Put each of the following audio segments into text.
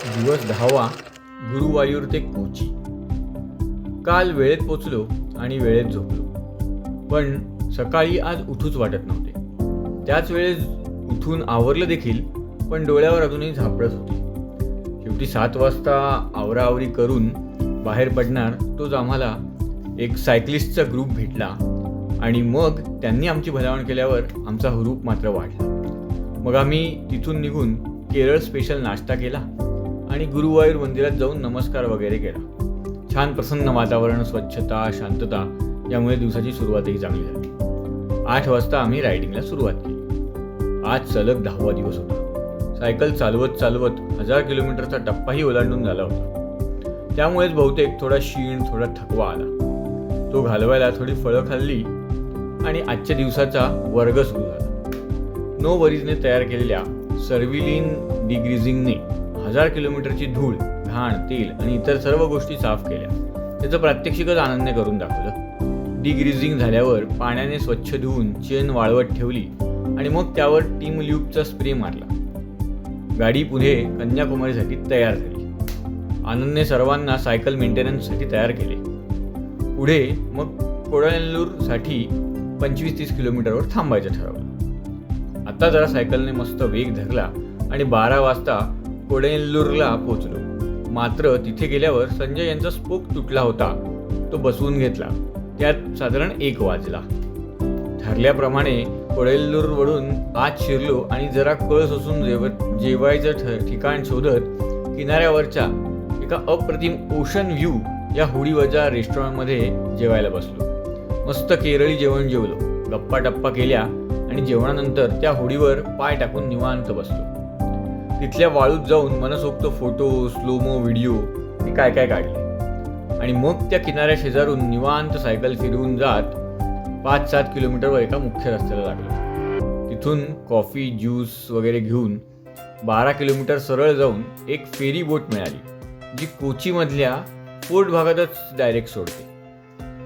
दिवस 10वा. गुरुवायूर ते कोची. काल वेळेत पोचलो आणि वेळेत झोपलो, पण सकाळी आज उठूच वाटत नव्हते. त्याच वेळेस उठून आवरलं देखील, पण डोळ्यावर अजूनही झापडत होती. शेवटी 7 वाजता आवराआवरी करून बाहेर पडणार तोच आम्हाला एक सायकलिस्टचा ग्रुप भेटला आणि मग त्यांनी आमची भलावण केल्यावर आमचा हुरूप मात्र वाढला. मग आम्ही तिथून निघून केरळ स्पेशल नाश्ता केला आणि गुरुवायूर मंदिरात जाऊन नमस्कार वगैरे केला. छान प्रसन्न वातावरण, स्वच्छता, शांतता यामुळे दिवसाची सुरुवातही चांगली झाली. 8 वाजता आम्ही रायडिंगला सुरुवात केली. आज सलग 10वा दिवस होता. सायकल चालवत चालवत 1000 किलोमीटरचा टप्पाही ओलांडून झाला होता. त्यामुळेच बहुतेक थोडा शीण, थोडा थकवा आला. तो घालवायला थोडी फळं खाल्ली आणि आजच्या दिवसाचा वर्ग सुरू झाला. नो वरीजने तयार केलेल्या सर्विलिन डिग्रीजिंगने 1000 किलोमीटरची धूळ, घाण, तेल आणि इतर सर्व गोष्टी साफ केल्या. त्याचं प्रात्यक्षिकच आनंदने करून दाखवलं. डिग्रीजिंग झाल्यावर पाण्याने स्वच्छ धुवून चेन वाळवत ठेवली आणि मग त्यावर टीम ल्यूबचा स्प्रे मारला. गाडी पुढे कन्याकुमारीसाठी तयार झाली. आनंदने सर्वांना सायकल मेंटेनन्ससाठी तयार केले. पुढे मग कोडायनल्लूरसाठी 25-30 किलोमीटरवर थांबायचं ठरवलं. आता जरा सायकलने मस्त वेग धरला आणि 12 वाजता कोडायनल्लूरला पोहोचलो. मात्र तिथे गेल्यावर संजय यांचा स्पोक तुटला होता. तो बसवून घेतला. त्यात साधारण 1 वाजला. ठरल्याप्रमाणे कोडायनल्लूरवरून आत शिरलो आणि जरा कळ सोसून जेवायचं ठिकाण शोधत किनाऱ्यावरच्या एका अप्रतिम ओशन व्ह्यू या होडीवजा रेस्टॉरंटमध्ये जेवायला बसलो. मस्त केरळी जेवण जेवलो, गप्पा टप्पा केल्या आणि जेवणानंतर त्या होडीवर पाय टाकून निवांत बसलो. तिथल्या वाळूत जाऊन मनसोक्त फोटो, स्लोमो व्हिडिओ हे काय काय काढले आणि मग त्या किनाऱ्या शेजारून निवांत सायकल फिरवून जात 5-7 किलोमीटरवर एका मुख्य रस्त्याला लागलो. तिथून कॉफी, ज्यूस वगैरे घेऊन 12 किलोमीटर सरळ जाऊन एक फेरी बोट मिळाली, जी कोचीमधल्या फोर्ट भागातच डायरेक्ट सोडते.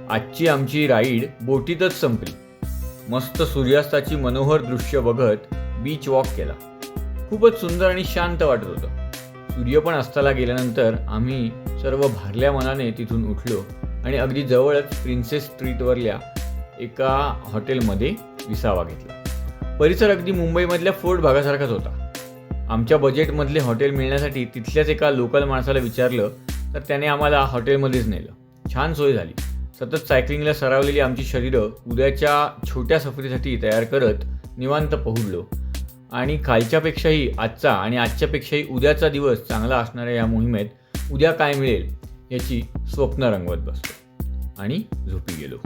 आजची आमची राईड बोटीतच संपली. मस्त सूर्यास्ताची मनोहर दृश्य बघत बीच वॉक केला. खूपच सुंदर आणि शांत वाटत होतं. सूर्य पण अस्ताला गेल्यानंतर आम्ही सर्व भारल्या मनाने तिथून उठलो आणि अगदी जवळच प्रिन्सेस स्ट्रीटवरल्या एका हॉटेलमध्ये विसावा घेतला. परिसर अगदी मुंबईमधल्या फोर्ट भागासारखाच होता. आमच्या बजेटमधले हॉटेल मिळण्यासाठी तिथल्याच एका लोकल माणसाला विचारलं तर त्याने आम्हाला हॉटेलमध्येच नेलं. छान सोय झाली. सतत सायकलिंगला सरावलेली आमची शरीरं उद्याच्या छोट्या सफरीसाठी तयार करत निवांत पोहोचलो आणि कालच्यापेक्षाही आजचा आणि आजच्यापेक्षाही उद्याचा दिवस चांगला असणाऱ्या या मोहिमेत उद्या काय मिळेल याची स्वप्न रंगवत बसलो आणि झोपी गेलो.